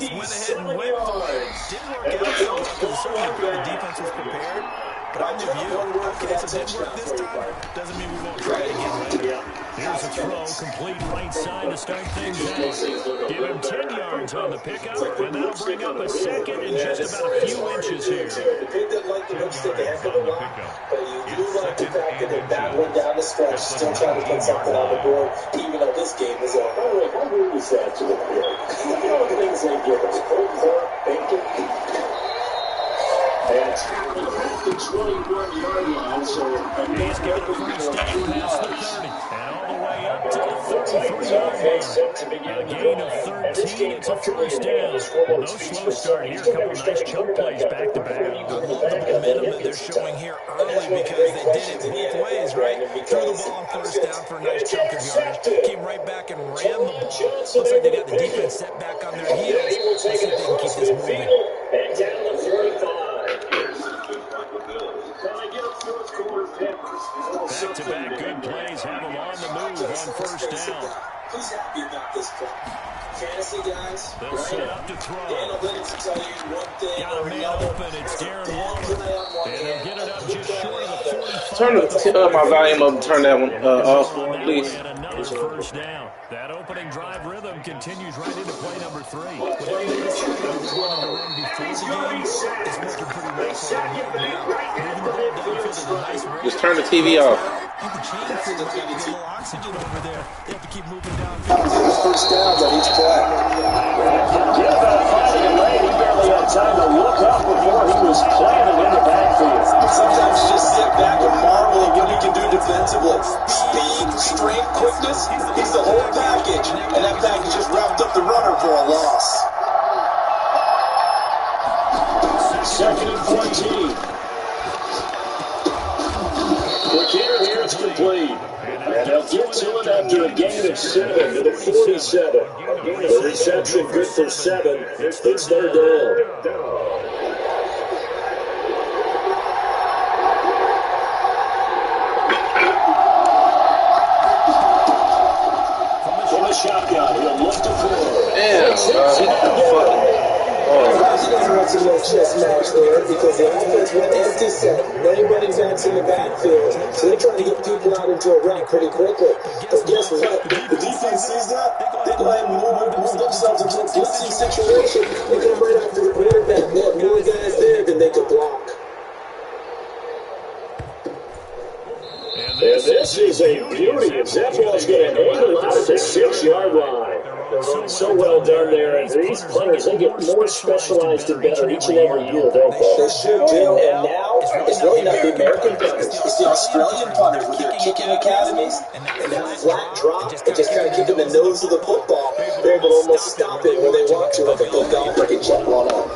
just went ahead and went for it. Didn't work out so well because certainly the defense was prepared. But I'm with you. Okay, so it didn't work this time. Doesn't mean we won't try it again later. Here's a throw, complete right side to start things out. Give him 10 yards on the pickup, and that'll bring up a second in just about a few inches here. The big that like the looks take a heck of a lot, but you do like the fact that they're battling down the stretch, still trying to put something on the board, even though this game is over. By the way, how weird is that to the field? You know the things they give us, pulled pork, bacon. And tackling at the 21-yard line, so he's given a first down past the 30, and all the way up to the 33-yard line. A gain of 13, it's a first down. Well, no slow start here, a couple of nice chunk plays back-to-back. I love the momentum that they're showing here early because they did it both ways, right? Threw the ball on first down for a nice chunk of yardage, came right back and ran the ball. Looks like they got the defense set back on their heels. Let's see if they can keep this moving. And down to 35. Back-to-back good plays have them on the move on first down. Who's happy about this play? Fantasy guys? They'll set up to throw. Analytics will tell you one thing. Got a man open. It's Darren Waller. And they'll get it up just short of the 45. Turn my volume up and turn that one off, please. And another first down. That opening drive rhythm continues right into play number 3. Just turn the TV off. First downs on each play. He barely had time to look up before he was planted in the backfield. Sometimes you just sit back and marvel at what he can do defensively. Speed, strength, quickness, he's the whole package. And that package just wrapped up the runner for a loss. Second and 14. Quick hitter here, it's complete. And they'll get to it after a gain of 7 to the 47. The reception good for 7. It's their down. From the shotgun, he'll look to forward. Damn, He doesn't want some more chess match there because the offense went empty set. Everybody backs in the backfield. So they're trying to get people out into a run pretty quickly. But guess what? The defense sees that. They go ahead and move themselves into a blitzing situation. They come right after the quarterback. They have more guys there than they could block. And this is a beauty. If that ball's going to angle out at the 6-yard line. So well done there, and these players, they get more specialized and better each and every year, don't they? They sure do, and now it's really not the American punters. It's the Australian punters with their kicking academies and that flat drop and just kind of keeping the nose of the football. They're able to almost stop it when they want to, like a good golfer can check one up.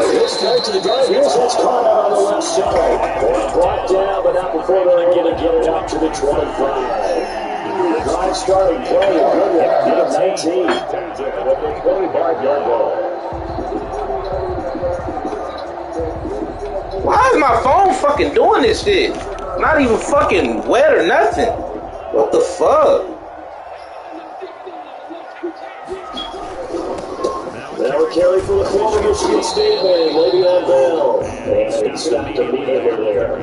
He'll start to the drive. Here's what's caught out on the left side. Blocked down, but not before they're able to get it out to the 25. Drive starting play, 19. 25-yard ball. Why is my phone fucking doing this shit? Not even fucking wet or nothing. What the fuck? Now a carry for the former Michigan State man, Le'Veon Bell. And stopped immediately there.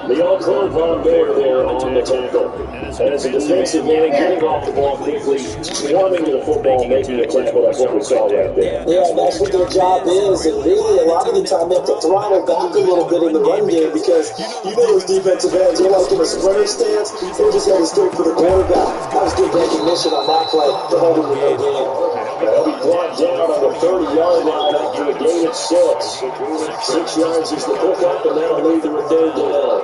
The all-club Von Bear there on the tackle. And as a defensive man, getting off the ball quickly, swarming to the football, making a tackle. That's what we saw right there. Yeah, that's what their job is. And really, a lot of the time, they have to throttle back a little bit in the run game because you know those defensive ends, they're like in a sprinter stance. They're just heading straight for the quarterback. That was good recognition on that play to hold him in their game. They'll be blocked down on the 30-yard line after a gain of 6. 6 yards is the pickup, and that'll lead to a third down.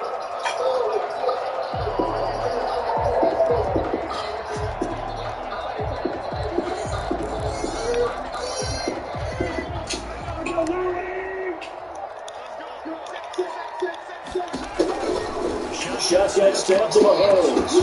Shotgun snap to Mahomes.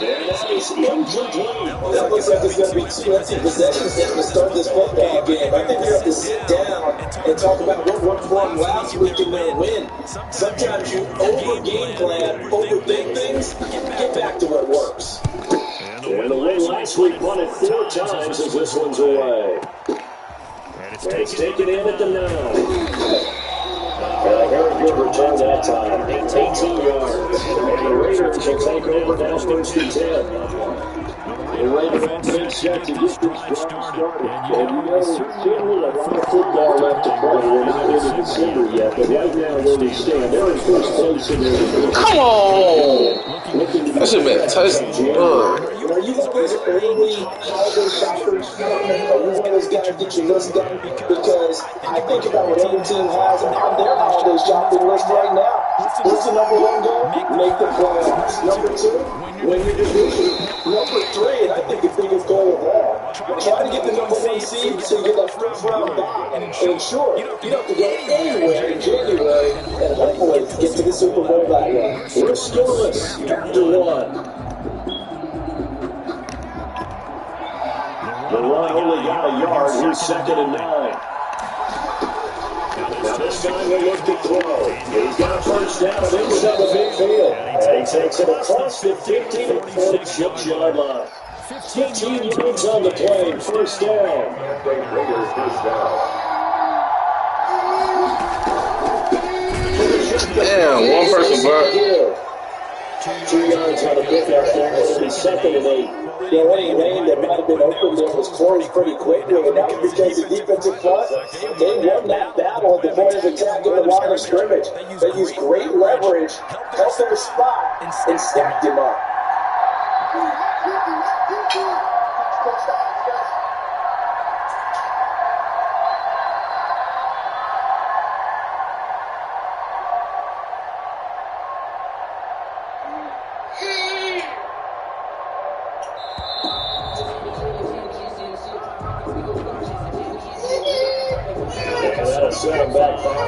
And that is incomplete. That looks like there's going to be 2 empty possessions to start this football game. I think we have to sit down and talk about what went wrong last week in their win. Sometimes you over-game plan, overthink things, get back to what works. And the win last nicely punted 4 times as this one's away. And it's taken in at the 9. And a very good return that time. 18 yards. And the Raiders will take over now first and 10. The Raiders have been set to get this drive started. And you know, certainly a lot of football left to play. We're not into December yet, but right now where we stand, they're in first place in their division. Come on! That should be a touchdown. Are you one of those early holiday shoppers? Are you one of those guys that get your list done? Because I think about what every team has on their holiday shopping list right now. What's the number 1 goal? Make the playoffs. Number 2, win your division. Number 3, and I think the biggest goal of all, try to get the number 1 seed so you get that first round bye. And sure, you don't have to go anywhere in January and hopefully get to the Super Bowl that way. We're scoreless after 1. The run only got a yard. Here's 2nd and 9. Now this time will look to throw. He's got a first down and inside the midfield. And he takes it across the 15 and 46-yard line. 15 yards on the play. First down. Damn, one person, bro. 2 yards on the pickup there. It'll be 2nd and 8. Yeah, one lane that might have been open there was closed pretty quickly, and that was because the defensive front, they won that battle at the point of attack in the line of scrimmage. They used great leverage, held their spot, and stacked him up. Set him back down.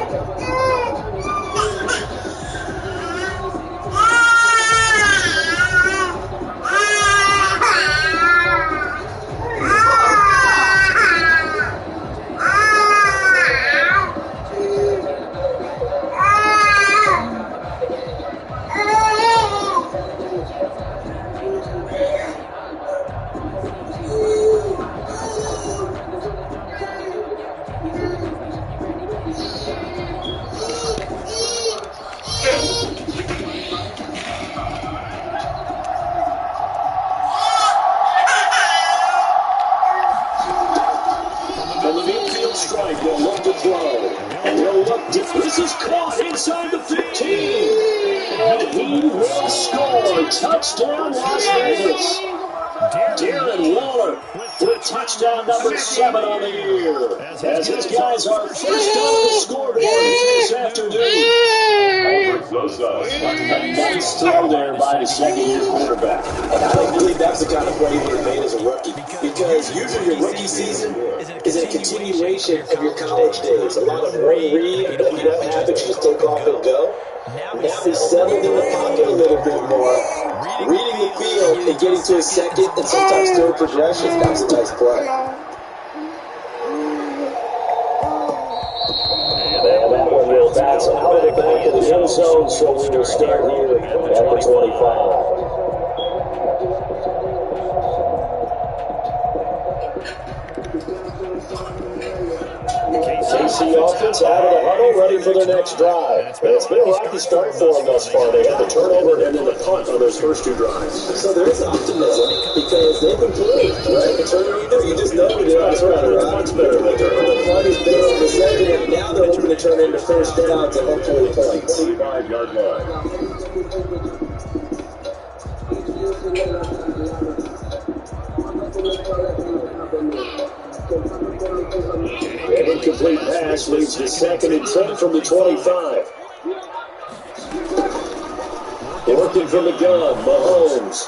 Strike will look to throw. And he'll look deep. This is caught inside the 15. And he will score. Touchdown, Las Vegas. Darren Waller with touchdown number 7 on the year. As his guys are first on the scoreboard this afternoon. A nice throw there by the second-year quarterback. And I don't believe that's the kind of play he would have made as a rookie. Because usually your rookie season is a continuation of your college days. A lot of one read, and if you don't have it, you just take off and go. Now he's settled in the pocket a little bit more, reading the field and getting to his second and sometimes third progression. That's a nice play. And that one will bounce out of the back of the end zone, so we will start here at the 25. KC offense out of the huddle, ready for their next drive. And it's been a rocky start for them thus far. They had the turnover and then the punt on those first 2 drives. So there is optimism because they've improved, right? The turnover, you just know they're better. The punt's better. The punt is better on the second, and now they're looking to turn into first downs and hopefully points. 25-yard line. An incomplete pass leads to 2nd and 10 from the 25. Working from the gun, Mahomes.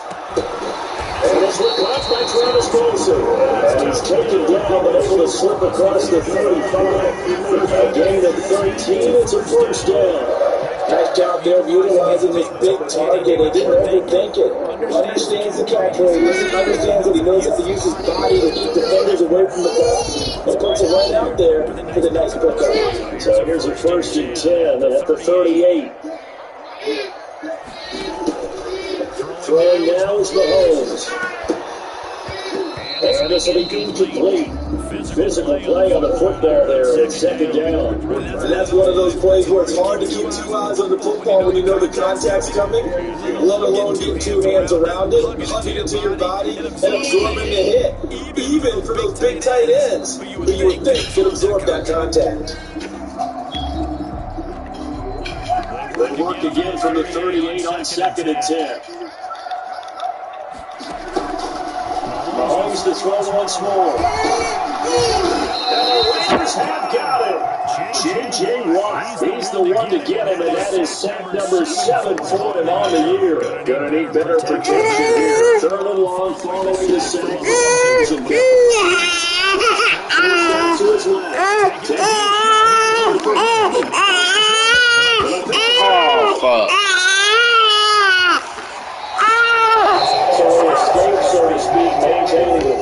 And it's caught by Travis Kelce. And he's taken down but able to slip across the 35. A gain of 13, it's a first down. Nice job there of utilizing this big target. He didn't overthink it. Understands the calculations. Understands that he knows how to use his body to keep defenders away from the ball. And puts it right out there for the nice pickup. So here's a 1st and 10 at the 38. Throwing now is Mahomes. And this will be incomplete. Physical play on the foot there. It's second down. And that's one of those plays where it's hard to keep two eyes on the football when you know the contact's coming, let alone getting two hands around it, hugging it to your body, and absorbing the hit. Even for those big tight ends, who you would think could absorb that contact. They work again from the 38 on 2nd and 10. Mahomes to throw once more. And the Raiders have got him. J.J. Watt, he's the one to get him, and that is sack number 7 for him on the year. Gonna need better protection here. Third and long following the sack. To his left. Oh, fuck. So escape, so to speak, maintaining the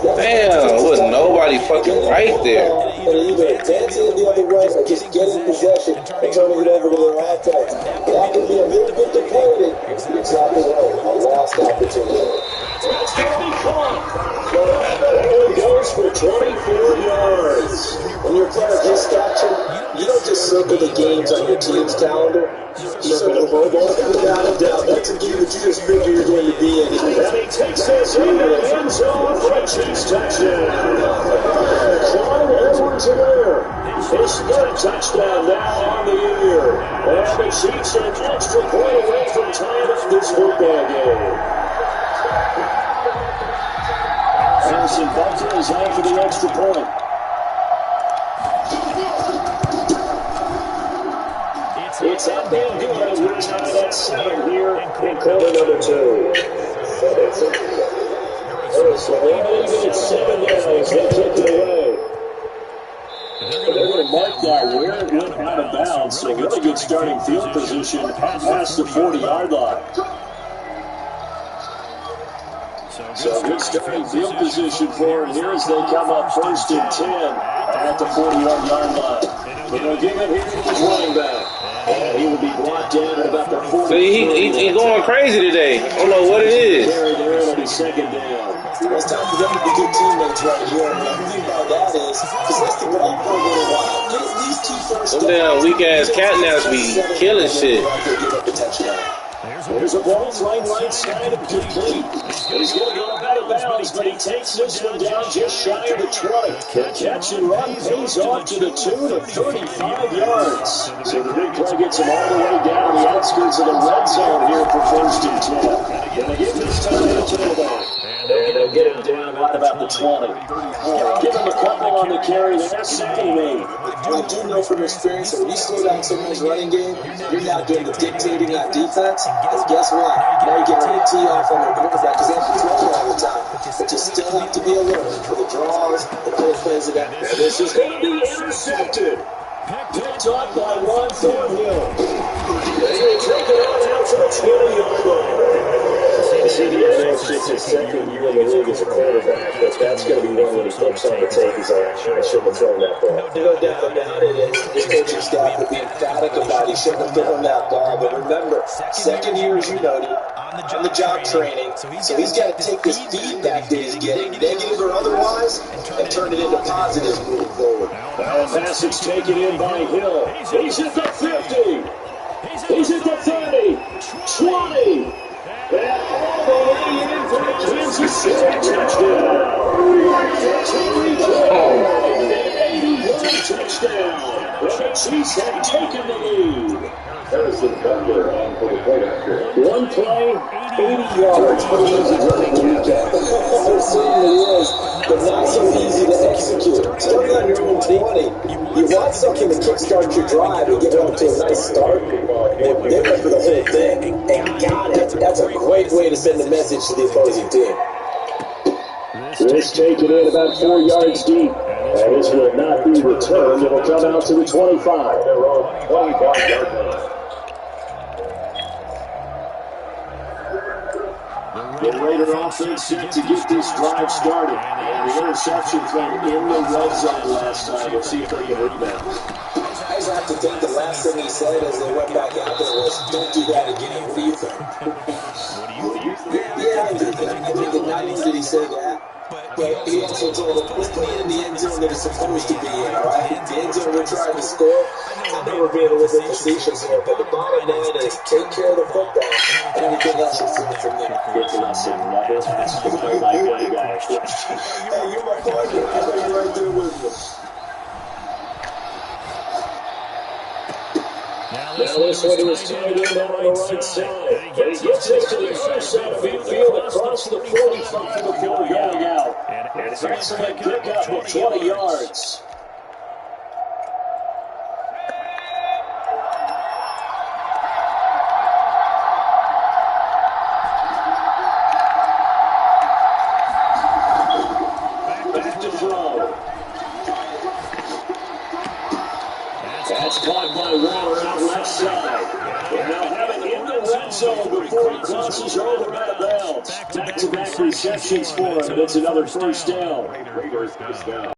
Damn, was nobody fucking right there. And either dancing the other way or just getting possession and turning it over to their offense. That could be a very good deployment. Exactly right. A lost opportunity. That's going to be caught. It goes for 24 yards. When you're a player of his stature, you don't just circle the games on your team's calendar. You circle the ball, without a doubt. That's a game that you just figure you're going to be in. And he takes this in the end zone for a Chiefs touchdown. Clyde Edwards-Helaire. His third touchdown now on the year. And the Chiefs are an extra point away from tying up this football game. Harrison Butler is on for the extra point. It's up and good as we're tied at 7 here in quarter number 2. So they're leaving at 7 now as they kick it away. They're going to mark that where it went out of bounds, so really good starting field position past the 40-yard line. So good starting field position for him here as they come up 1st and 10 at the 40-yard line. But they'll give it here to his running back. And he will be brought down at about the 40. See, he's going crazy today. I don't know what it is. Carry there, it'll be second down. It's time for them to be good teammates right here. And the thing about that is, possess the ball for a little while. Get these two first. Them damn weak-ass catnaps be killing shit. There's a ball flying right side and complete. And he's going to go out of bounds, but he takes this one down just shy of the 20. The catch and run pays off to the tune of 35 yards. So the big play gets him all the way down the outskirts of the red zone here for 1st and 10. Going to give this time to the tailback. And they'll get him down right about the 20. Give him a couple on the carry there, second lead. I do know from experience that when you slow down someone's running game, you're not doing the dictating on defense. And guess what? Now you're getting ready to tee off on the quarterback because they have to throw all the time. But you still have to be alert for the draws, the pull plays of that. And this is going to be intercepted. Picked up by Ron Thornhill. They will take it on out to the 20-yard line. CDM sits his second year in the league as a quarterback, but that's going to be one when he flips on the tape. He's like, I shouldn't have thrown that ball. No doubt about it. His coaching staff will be emphatic about he shouldn't have thrown that ball. But remember, second year, as you noted, on the job training. So he's got to take this feedback that he's getting, negative or otherwise, and turn it into positives moving forward. Now a pass is taken in by Hill. He's at the 50. He's at the 30. 20. And all the way in for the Kansas City touchdown. Terry Jones, an 81 touchdown. And the Chiefs have taken the lead. Harrison Butler on for the point after. One play, 80 yards for the running back. It certainly is, but not so easy to execute. Starting on your own 20, you want something to kickstart your drive and get off to a nice start. They went for the whole thing and got it. That's a great way to send a message to the opposing team. This taken in about 4 yards deep. And this will not be returned. It will come out to the 25. They're on 25-yard line. The Raider offense set to get this drive started. And the interception thing in the red zone last time. We'll see if they can rebound. As have to think the last thing he said as they went back out there was, "Don't do that again." What do you think? Yeah, I think not only did he say that, but he also told him, "Let's put it in the end zone that it's supposed to be in, all right? The end zone we're trying to score." I know we're being a little bit facetious here, but the bottom line is take care of the football, and everything else will flow from there. It's lesson never ask to play like that guy. Hey, you're my partner. I know you're right there with me. Now this one was tied in down on the right side. And he gets this to the other side of midfield across the 45 before going out. And it's an excellent pickup of 20 yards. Back to throw. That's caught by Warner out left side. And they'll have it in the red zone before he crosses over out of bounds. Back-to-back receptions for him, and it's another first down. Raiders first down.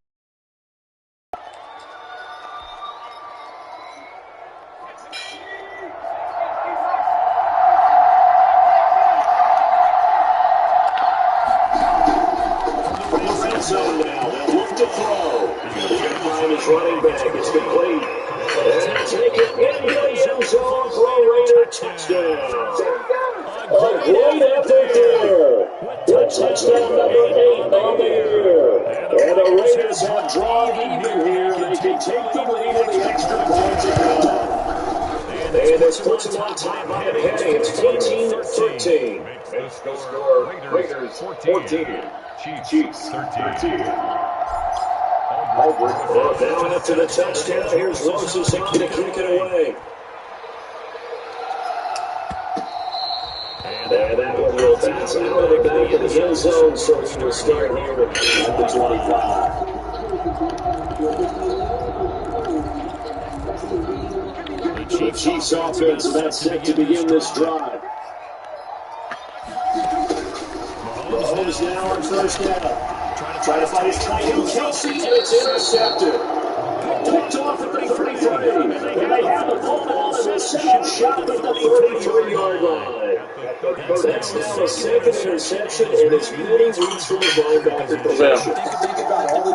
Red zone now. They'll look to throw. Behind his running back. It's complete. And take it in the end zone for a Raider touchdown. A great effort there. The touchdown number 8 on the year. And the Raiders have drawn even here. They can take the lead in the extra points again. And this puts them on top of it heading. It's 14-13. Makes the score Raiders 14. Chiefs 13. Now after the touchdown, here's Roses on to kick it away. And that one will bounce out of the back of the end zone, so he will start here at the 25. The Chiefs offense that's set to begin this drive. Mahomes now on first down. Trying to find his tight end, Kelsey, and it's intercepted. Picked off at the 33. And they have the football in the second shot at the 33-yard line. That's now the second interception, and it's many weeks from the linebacker position.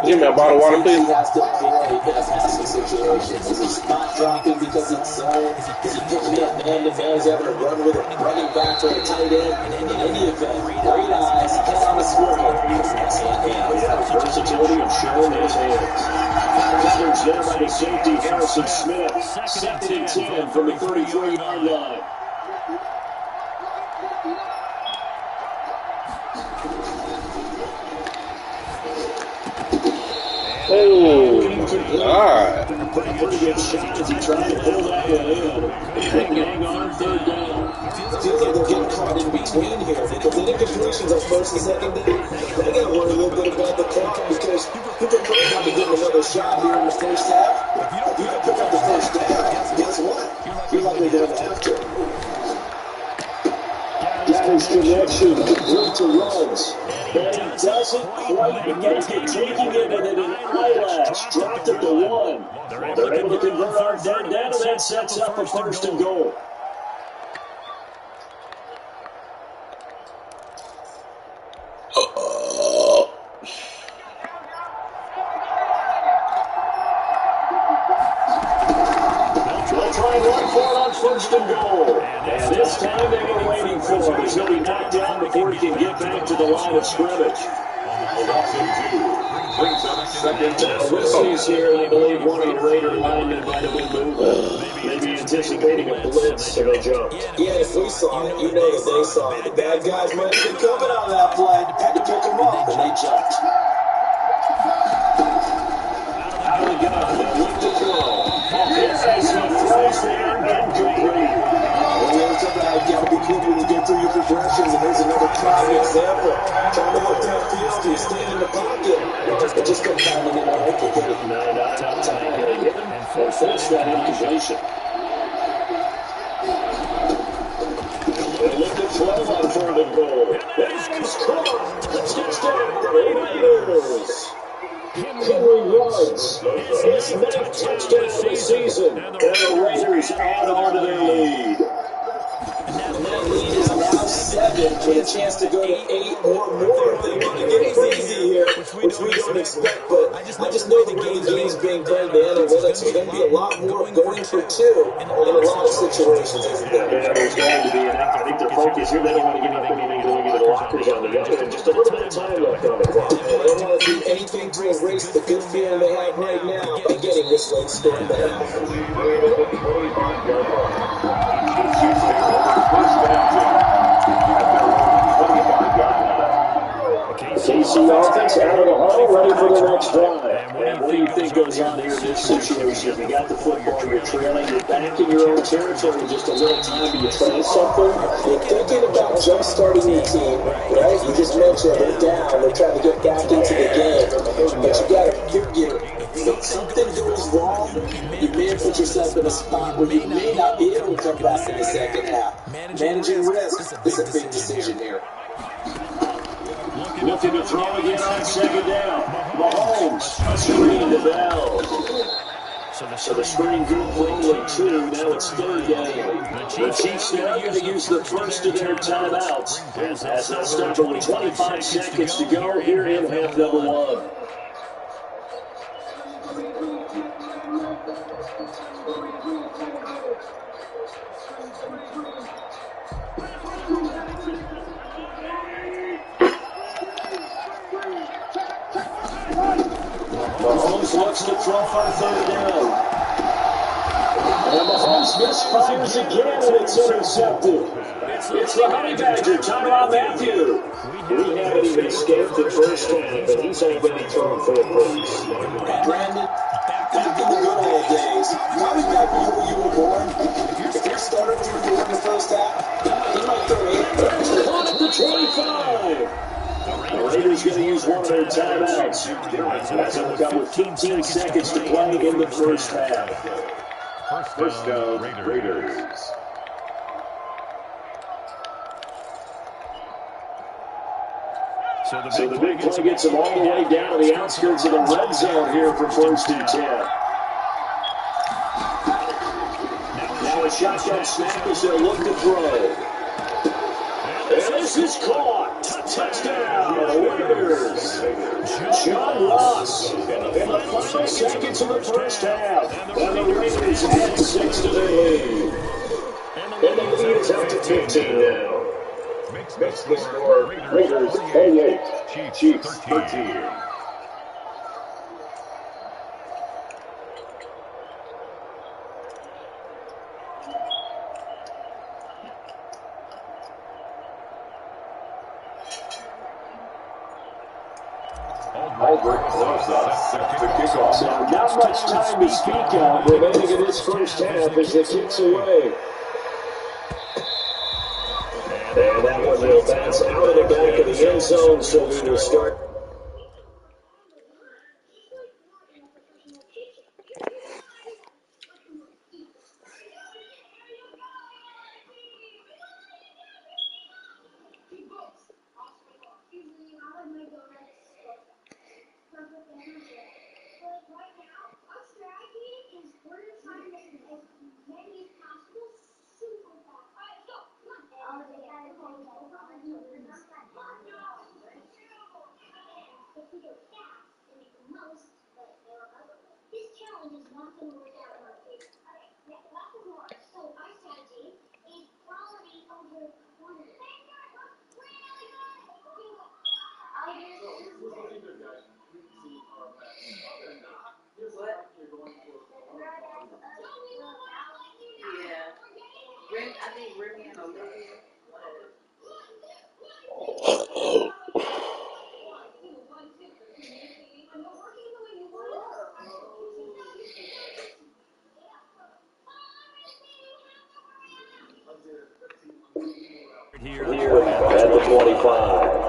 Give me a bottle of water, please. He has to avoid passing situations. Is he spot dropping because it's zone? Is he picking up man-to-man? Is he having to run with a running back or a tight end? In any event, great eyes, head on a swivel. Versatility and showing his hands. Coverage there by the safety, Harrison Smith. Second and 10 from the 33-yard line. Oh, God. Pretty good shot as he tried to pull that one in. Hang on third down. It feels like they're getting caught in between here because the incompletions on first and second down, they got to worry a little bit about the clock because Cooper Kupp might be getting another shot here in the first half. If you can pick up the first down, guess what? You're likely going to have to. Got his connection, complete to runs. But he doesn't quite make it, taking it and then an eyelash. Dropped it to 1. They're able to convert on third down, and that sets up a first and goal. They'll try and run for it on first and goal. And this time they were waiting for him. He's going to be knocked down before he can get back to the line of scrimmage. Whistles here, and I believe one of the Raider linemen might have been moving. Maybe anticipating a blitz, so they jumped. Yeah, if we saw it, you know that they saw it. The bad guys might have been coming on that play. Had to pick them up, and they jumped. Out of the gun, they'll look to throw. This is the throws there, incomplete. It's about you got to be quick when you get through your progressions, and here's another prime example. Trying to look downfield, you stay in the pocket. It just comes down to getting a hook and get it. Not hitting it, and force that incompletion. They look to throw on third and goal. And he's caught. Touchdown, Raiders. Henry runs. His 9th touchdown of the season. And the Raiders add on to their lead. And that lead is now 7 with a chance to go to 8 or more. They want to get crazy here, which we don't expect, but I just know the way the game's being played, the analytics, there's going to be a lot more going for 2 in a lot of situations, isn't there? Yeah, there's going to be, and I think their focus here, they don't want to give up anything going into the lockers on the other end. Just a little bit of time left on the clock. They don't want to do anything to erase the good feeling they have right now by getting this late score in the half. KC offense out of the huddle, ready for the next drive. And what do you think goes on here in this situation? You got the football, you're trailing, you're back in your own territory, just a little time. Do you try something? You're thinking about jump-starting your team, right? You just mentioned they're down, they're trying to get back into the game. But you got to figure, if something goes wrong, you may put yourself in a spot where you may not be able to come back in the second half. Managing risk is a big decision here. Looking to throw again on second down. Mahomes, a screen to Bell. So the screen good for only 2. Now it's 3rd down. The Chiefs now going to use the first of their timeouts. As they'll stop with 25 seconds to go here in half number 1. Mahomes looks to throw for 3rd down. And Mahomes misfires again, and it's intercepted. It's the Honey Badger, Tyrann Mathieu. We haven't even escaped the first half, and he's already thrown 4 points. Brandon, back in the good old days, probably back when you were born, if your starter threw you in the first half, he might throw 8. On at the 25. The Raiders going to use one of their timeouts. As they'll come with 15 seconds to play in the first half. First down, Raiders. So the big play gets them all the way down to the outskirts of the red zone here for 1st and 10. Now a shotgun snap as they'll look to throw. And this is caught. Touchdown, Raiders. John Ross in the final seconds of the first half. And the Raiders add 6 to their lead. And the lead is up to 15 now. Makes the score Raiders 28, Chiefs 13. Albert close us to kickoff. So not much time to speak of remaining in this first half as it kicks away. And that one will bounce out of the back of the end zone, so we will start. Here at the 25.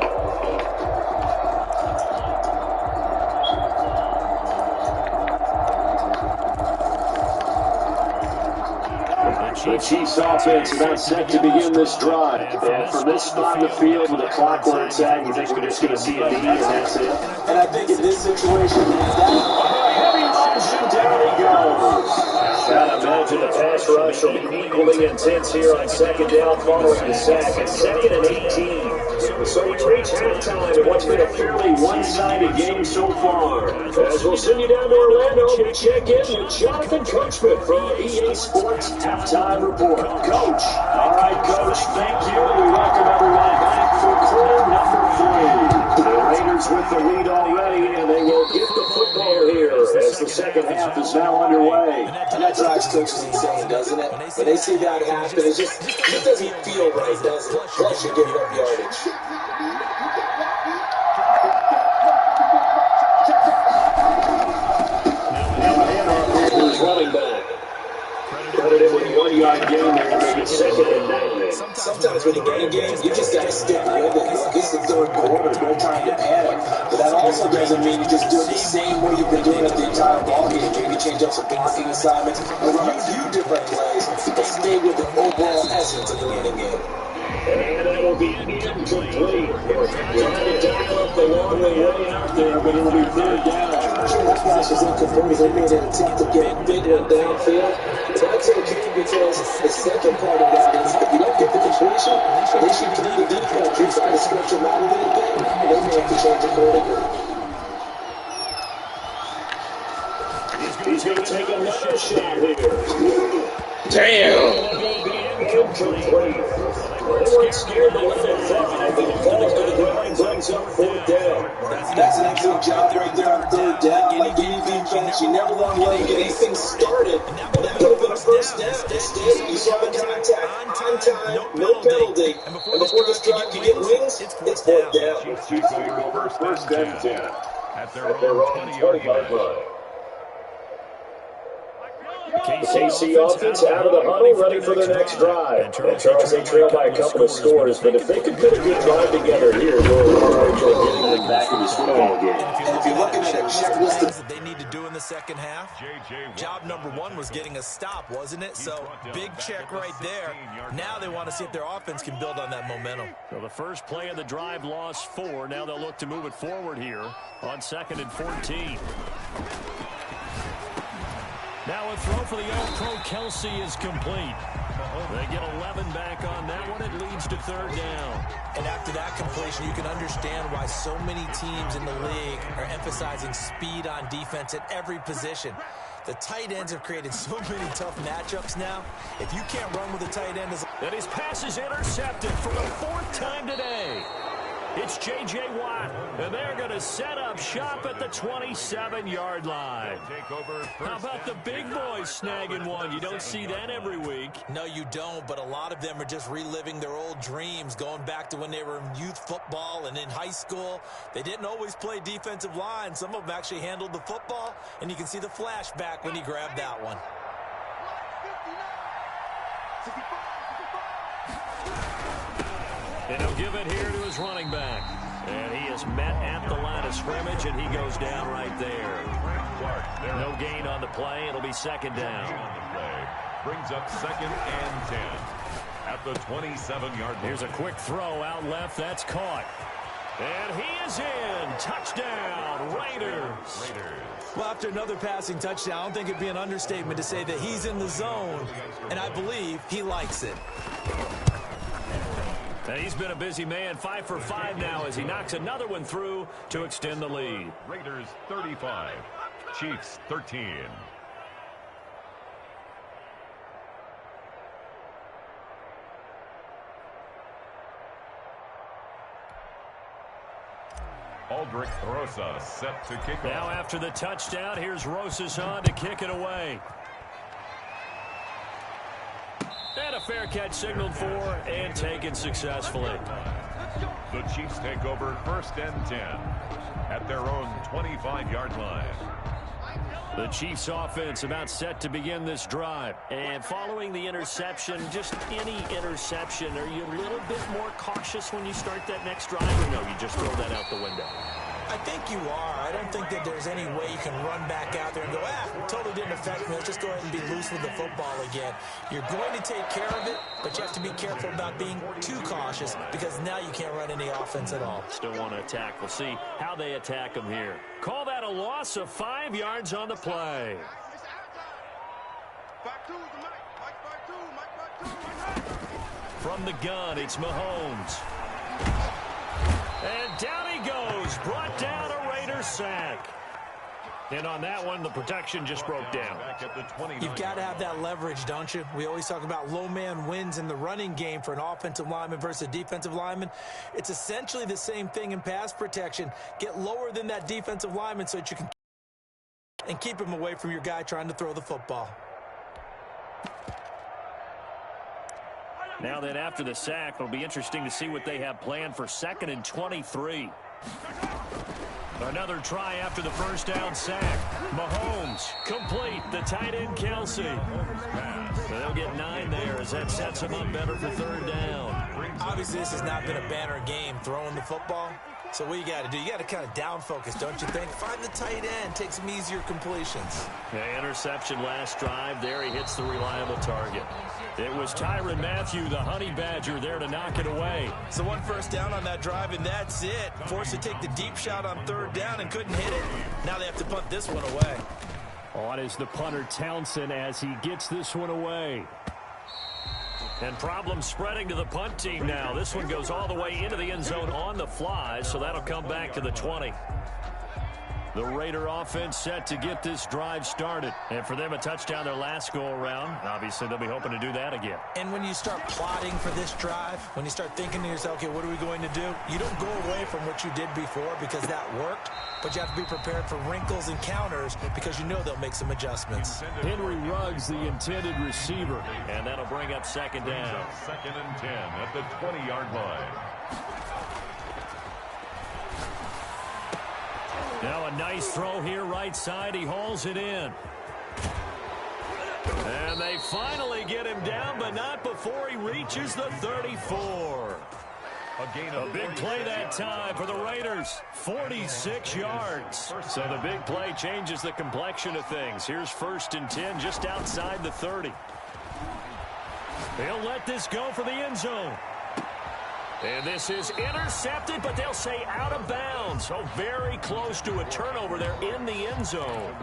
The Chiefs offense about set to begin this drive. And from this spot in the field with the clock where it's at, you think we're just going to see a knee and that's it? And I think in this situation, Heavy runs and down he goes. Gotta imagine the pass rush will be equally intense here on second down following the sack. It's 2nd and 18. So we reach halftime in what's been a fairly one-sided game so far. As we'll send you down to Orlando to check in with Jonathan Coachman from EA Sports Halftime Report. Coach. All right, Coach, thank you. We welcome everyone back for quarter number 3. The Raiders with the lead already, and they will get the football here as the second half is now underway. and that drives coaches insane, doesn't it? When they see that happen, it just doesn't feel right, does it? Plus you're giving up yardage. Now a handoff to his running back. Credited with a 1-yard gain there to make it 2nd and 9. Sometimes when you get a game, you just got to stick with it. Look, it's the third quarter. No time to panic. But that also doesn't mean you just do it the same way you've been doing it the entire ballgame. Maybe change up some blocking assignments or run a few different plays, but stay with the overall essence of the running game. And that will be incomplete. Trying to dial up the long way out there, but it'll be 3rd down. That pass was incomplete. They made an attempt to get a big one downfield. That's okay because the second part of that is if you don't get the completion, they should keep the defense. You try to stretch them out a little bit, and they may have to change accordingly. He's going to take another shot here. Damn. Incomplete. They weren't scared to let it fly. The ball's going to go and brings up 4th down. That's an excellent job right there on 3rd down. Like any defense, you never want to let them get anything started. And that could have been a first down. Instead, you saw the contact on time, no penalty. And before this drive can get wings, it's 4th down. Chiefs over first and 10 at their own 20-yard line. KC offense out of the huddle, ready for their next drive. And Charles, they trail by a couple of scores, but if they could put a good drive together here, they'll getting them back in this football game. And if you're looking at a checklist of that they need to do in the second half, job number 1 was getting a stop, wasn't it? So big check right there. Now they want to see if their offense can build on that momentum. So the first play of the drive lost 4. Now they'll look to move it forward here on 2nd and 14. Now a throw for the All-Pro Kelsey is complete. They get 11 back on that one. It leads to 3rd down. And after that completion, you can understand why so many teams in the league are emphasizing speed on defense at every position. The tight ends have created so many tough matchups now. If you can't run with a tight end, and his pass is intercepted for the 4th time today. It's J.J. Watt, and they're going to set up shop at the 27-yard line. How about the big boys snagging one? You don't see that every week. No, you don't, but a lot of them are just reliving their old dreams, going back to when they were in youth football and in high school. They didn't always play defensive line. Some of them actually handled the football, and you can see the flashback when he grabbed that one. And he'll give it here to his running back. And he is met at the line of scrimmage, and he goes down right there. No gain on the play. It'll be 2nd down. Brings up 2nd and 10 at the 27-yard line. Here's a quick throw out left. That's caught. And he is in. Touchdown, Raiders. Well, after another passing touchdown, I don't think it'd be an understatement to say that he's in the zone, and I believe he likes it. He's been a busy man, 5 for 5 now as he knocks another one through to extend the lead. Raiders 35, Chiefs 13. Aldrich Rosas set to kick off. Now after the touchdown, here's Rosas on to kick it away. And a fair catch signaled for and taken successfully. The Chiefs take over 1st and 10 at their own 25-yard line. The Chiefs offense about set to begin this drive. And following the interception, just any interception, are you a little bit more cautious when you start that next drive? Or no, you just throw that out the window? I think you are. I don't think that there's any way you can run back out there and go, totally didn't affect me. Let's just go ahead and be loose with the football again. You're going to take care of it, but you have to be careful about being too cautious because now you can't run any offense at all. Still want to attack. We'll see how they attack them here. Call that a loss of 5 yards on the play. From the gun, it's Mahomes. And down he goes. Brought down a Raider sack. And on that one, the protection just broke down. You've got to have that leverage, don't you? We always talk about low man wins in the running game for an offensive lineman versus a defensive lineman. It's essentially the same thing in pass protection. Get lower than that defensive lineman so that you can and keep him away from your guy trying to throw the football. Now then, after the sack, it'll be interesting to see what they have planned for 2nd and 23. Another try after the first down sack. Mahomes complete. The tight end, Kelsey. So they'll get 9 there as that sets them up better for 3rd down. Obviously, this has not been a banner game throwing the football. So what you got to do, you got to kind of down focus, don't you think? Find the tight end, take some easier completions. Yeah, interception last drive. There he hits the reliable target. It was Tyrann Mathieu, the Honey Badger, there to knock it away. So 1 first down on that drive, and that's it. Forced to take the deep shot on 3rd down and couldn't hit it. Now they have to punt this one away. On is the punter, Townsend, as he gets this one away. And problems spreading to the punt team now. This one goes all the way into the end zone on the fly, so that'll come back to the 20. The Raider offense set to get this drive started. And for them, a touchdown their last go-around. Obviously, they'll be hoping to do that again. And when you start plotting for this drive, when you start thinking to yourself, okay, what are we going to do? You don't go away from what you did before because that worked, but you have to be prepared for wrinkles and counters because you know they'll make some adjustments. Henry Ruggs, the intended receiver. And that'll bring up 2nd down. 2nd and 10 at the 20-yard line. Now a nice throw here right side. He hauls it in. And they finally get him down, but not before he reaches the 34. A big play that time for the Raiders. 46 yards. So the big play changes the complexion of things. Here's 1st and 10 just outside the 30. They'll let this go for the end zone. And this is intercepted, but they'll say out of bounds. So very close to a turnover there in the end zone.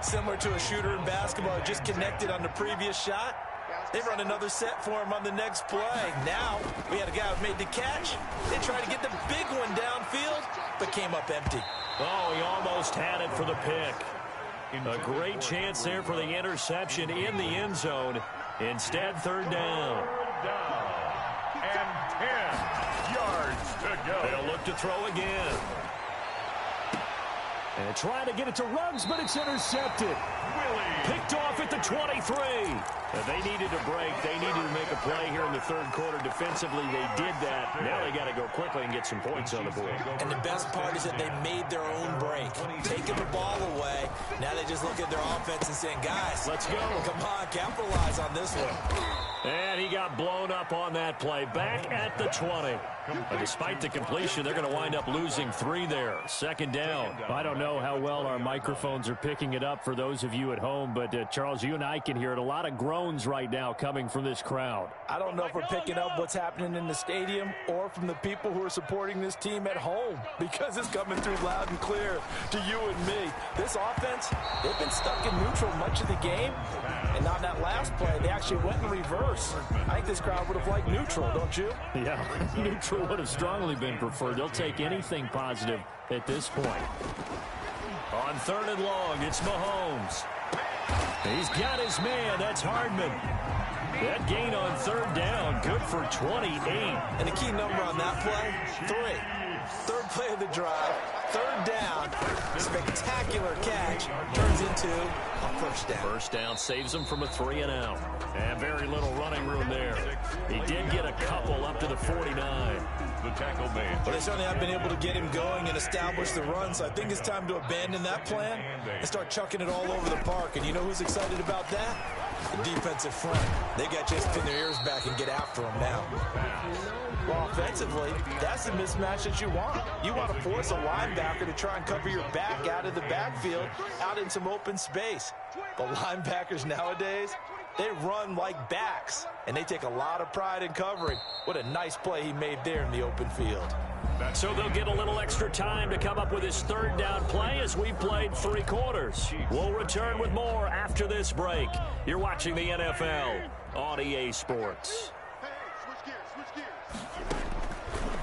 Similar to a shooter in basketball, just connected on the previous shot. They run another set for him on the next play. Now, we had a guy who made the catch. They tried to get the big one downfield, but came up empty. Oh, he almost had it for the pick. A great chance there for the interception in the end zone. Instead, 3rd down. And 10 yards to go. They'll look to throw again. And try to get it to Ruggs, but it's intercepted. Picked off at the 23. They needed a break. They needed to make a play here in the 3rd quarter. Defensively, they did that. Now they got to go quickly and get some points on the board. And the best part is that they made their own break. Taking the ball away. Now they just look at their offense and saying, guys, let's go. Come on, capitalize on this one. And he got blown up on that play. Back at the 20. But despite the completion, they're going to wind up losing 3 there. 2nd down. I don't know how well our microphones are picking it up for those of you at home, but Charles, you and I can hear it. A lot of groans right now coming from this crowd. I don't know if we're picking up what's happening in the stadium or from the people who are supporting this team at home because it's coming through loud and clear to you and me. This offense, they've been stuck in neutral much of the game, and on that last play, they actually went in reverse. I think this crowd would have liked neutral, don't you? Yeah, neutral would have strongly been preferred. They'll take anything positive at this point. On 3rd and long, it's Mahomes. He's got his man. That's Hardman. That gain on 3rd down, good for 28. And the key number on that play, 3. 3rd play of the drive, 3rd down, spectacular catch, turns into a 1st down. 1st down saves him from a 3 and out. And very little running room there. He did get a couple up to the 49. The tackle made. But they certainly have been able to get him going and establish the run, so I think it's time to abandon that plan and start chucking it all over the park. And you know who's excited about that? The defensive front. They got just to pin their ears back and get after him now. Well, offensively, that's the mismatch that you want. You want to force a linebacker to try and cover your back out of the backfield, out in some open space. But linebackers nowadays, they run like backs, and they take a lot of pride in covering. What a nice play he made there in the open field. So they'll get a little extra time to come up with his third down play as we played 3 quarters. We'll return with more after this break. You're watching the NFL on EA Sports.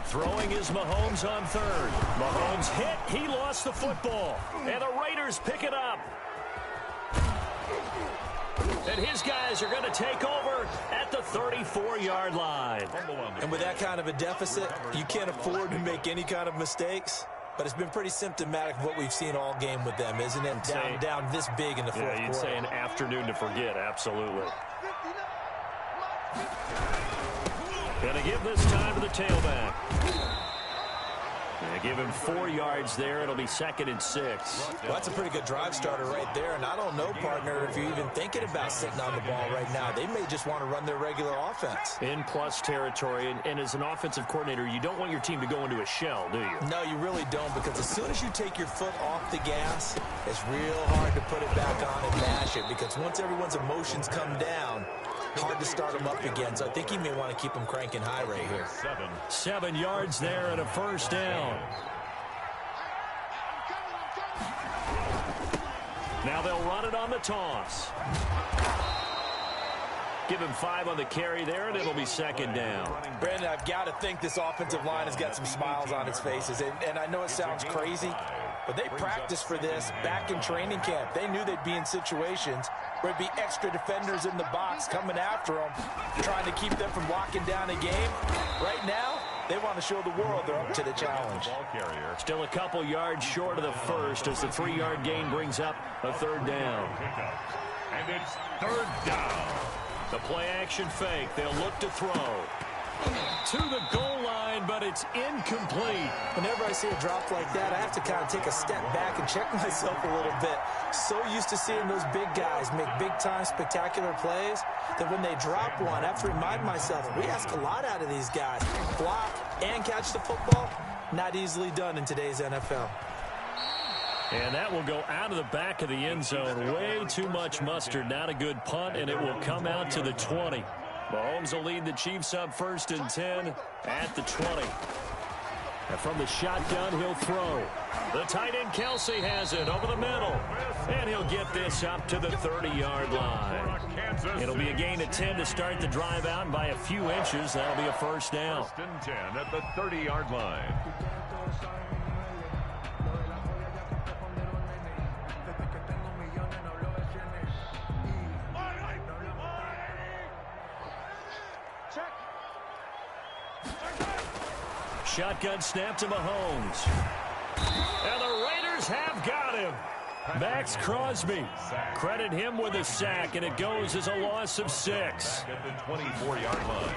Throwing is Mahomes on third. Mahomes hit. He lost the football. And the Raiders pick it up. And his guys are going to take over at the 34-yard line. And with that kind of a deficit, you can't afford to make any kind of mistakes. But it's been pretty symptomatic of what we've seen all game with them, isn't it? Down this big in the fourth quarter. Yeah, you'd say an afternoon to forget, absolutely. Going to give this time to the tailback. They give him 4 yards there. It'll be 2nd and 6. Well, that's a pretty good drive starter right there. And I don't know, partner, if you're even thinking about sitting on the ball right now. They may just want to run their regular offense. In plus territory. And as an offensive coordinator, you don't want your team to go into a shell, do you? No, you really don't, because as soon as you take your foot off the gas, it's real hard to put it back on and mash it. Because once everyone's emotions come down, hard to start them up again. So I think you may want to keep them cranking high right here. 7 yards there and a first down. Now they'll run it on the toss. Give him 5 on the carry there, and it'll be 2nd down. Brandon, I've got to think this offensive line has got some smiles on its faces. And I know it sounds crazy, but they practiced for this back in training camp. They knew they'd be in situations where it'd be extra defenders in the box coming after them, trying to keep them from locking down a game. Right now, they want to show the world they're up to the challenge. Still a couple yards short of the first as the 3-yard gain brings up a 3rd down. And it's 3rd down. The play-action fake. They'll look to throw. To the goal line, but it's incomplete. Whenever I see a drop like that, I have to kind of take a step back and check myself a little bit. So used to seeing those big guys make big-time spectacular plays that when they drop one, I have to remind myself, we ask a lot out of these guys. Block and catch the football, not easily done in today's NFL. And that will go out of the back of the end zone. Way too much mustard. Not a good punt, and it will come out to the 20. Mahomes will lead the Chiefs up 1st and 10 at the 20. And from the shotgun, he'll throw. The tight end, Kelsey, has it over the middle. And he'll get this up to the 30-yard line. It'll be a gain of 10 to start the drive out, and by a few inches, that'll be a first down. 1st and 10 at the 30-yard line. Shotgun snap to Mahomes. And the Raiders have got him. Max Crosby. Credit him with a sack, and it goes as a loss of 6. At the 24-yard line.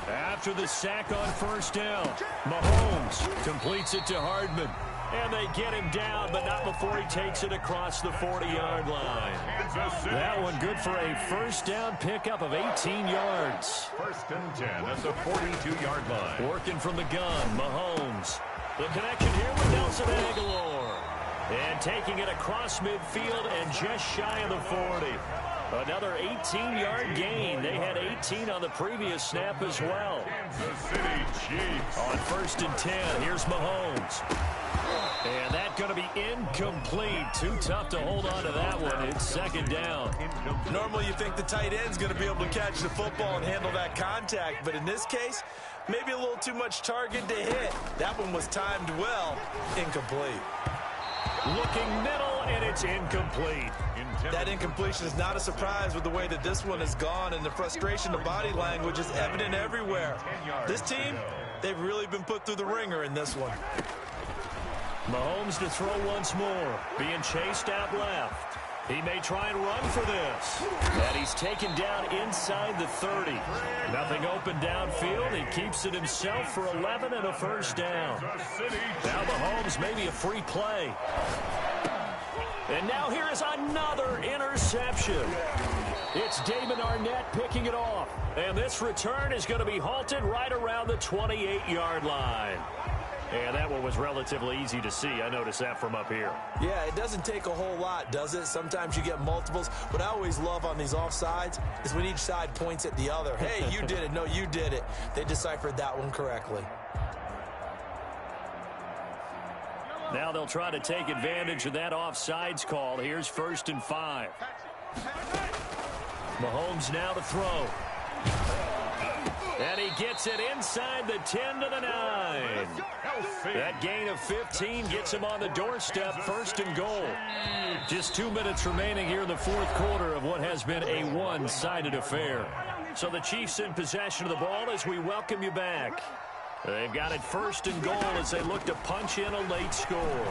After the sack on 1st down, Mahomes completes it to Hardman. And they get him down, but not before he takes it across the 40-yard line. That one good for a 1st down pickup of 18 yards. 1st and 10 at the 42-yard line. Working from the gun, Mahomes. The connection here with Nelson Aguilar. And taking it across midfield and just shy of the 40. Another 18-yard gain. They had 18 on the previous snap as well. Kansas City Chiefs. On 1st and 10, here's Mahomes. And that's going to be incomplete. Too tough to hold on to that one. It's 2nd down. Normally you think the tight end's going to be able to catch the football and handle that contact, but in this case, maybe a little too much target to hit. That one was timed well. Incomplete. Looking middle, and it's incomplete. That incompletion is not a surprise with the way that this one has gone, and the frustration of body language is evident everywhere. This team, they've really been put through the ringer in this one. Mahomes to throw once more, being chased out left. He may try and run for this. And he's taken down inside the 30. Nothing open downfield. He keeps it himself for 11 and a 1st down. Now Mahomes maybe a free play. And now here is another interception. It's Damon Arnett picking it off. And this return is going to be halted right around the 28-yard line. And that one was relatively easy to see. I noticed that from up here. Yeah, it doesn't take a whole lot, does it? Sometimes you get multiples. What I always love on these offsides is when each side points at the other. Hey, you did it. No, you did it. They deciphered that one correctly. Now they'll try to take advantage of that offsides call. Here's 1st and 5. Mahomes now to throw. And he gets it inside the 10 to the 9. That gain of 15 gets him on the doorstep, 1st and goal. Just 2 minutes remaining here in the 4th quarter of what has been a one-sided affair. So the Chiefs in possession of the ball as we welcome you back. They've got it 1st and goal as they look to punch in a late score.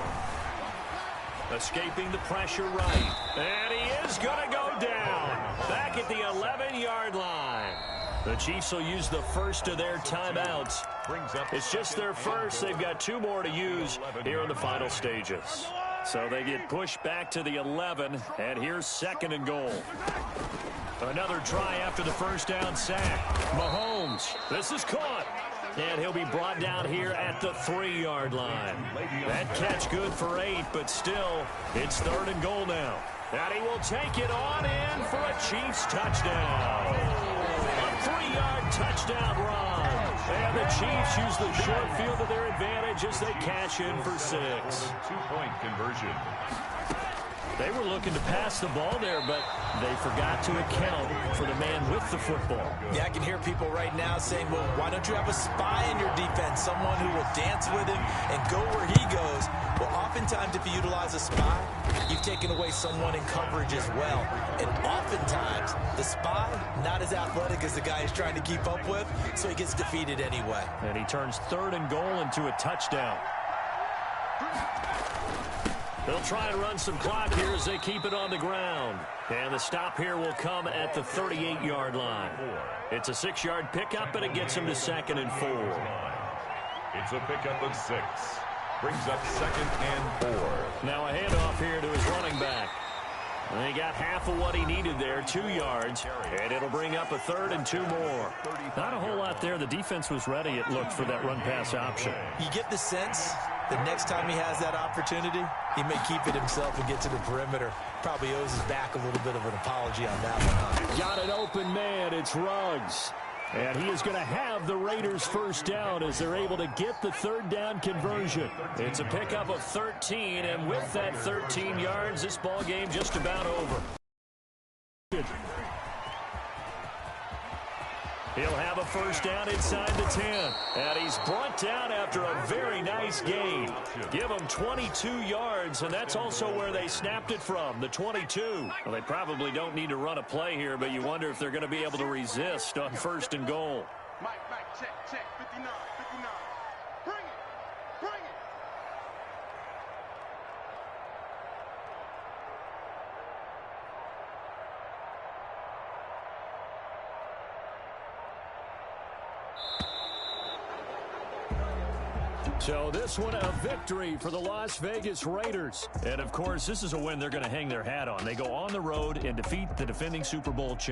Escaping the pressure right. And he is going to go down. Back at the 11-yard line. The Chiefs will use the first of their timeouts. It's just their first. They've got 2 more to use here in the final stages. So they get pushed back to the 11, and here's 2nd and goal. Another try after the first down sack. Mahomes, this is caught. And he'll be brought down here at the 3-yard line. That catch good for 8, but still, it's 3rd and goal now. And he will take it on in for a Chiefs touchdown. A 3-yard touchdown run. And the Chiefs use the short field to their advantage as they cash in for 6. 2-point conversion. They were looking to pass the ball there, but they forgot to account for the man with the football. Yeah, I can hear people right now saying, well, why don't you have a spy in your defense, someone who will dance with him and go where he goes? Well, oftentimes if you utilize a spy, you've taken away someone in coverage as well. And oftentimes, the spy, not as athletic as the guy he's trying to keep up with, so he gets defeated anyway. And he turns 3rd and goal into a touchdown. They'll try and run some clock here as they keep it on the ground. And the stop here will come at the 38-yard line. It's a 6-yard pickup, and it gets him to 2nd and 4. It's a pickup of 6. Brings up 2nd and 4. Now a handoff here to his running back. And he got half of what he needed there, 2 yards, and it'll bring up a 3rd and 2 more. Not a whole lot there. The defense was ready, it looked, for that run-pass option. You get the sense that next time he has that opportunity, he may keep it himself and get to the perimeter. Probably owes his back a little bit of an apology on that one. Got an open man. It's Ruggs. And he is going to have the Raiders first down as they're able to get the 3rd down conversion. It's a pickup of 13, and with that 13 yards, this ball game just about over. He'll have a first down inside the 10. And he's brought down after a very nice gain. Give him 22 yards, and that's also where they snapped it from, the 22. Well, they probably don't need to run a play here, but you wonder if they're going to be able to resist on 1st and goal. Mike, check, 59, 59. Bring it, bring it. So this one a victory for the Las Vegas Raiders. And, of course, this is a win they're going to hang their hat on. They go on the road and defeat the defending Super Bowl champions.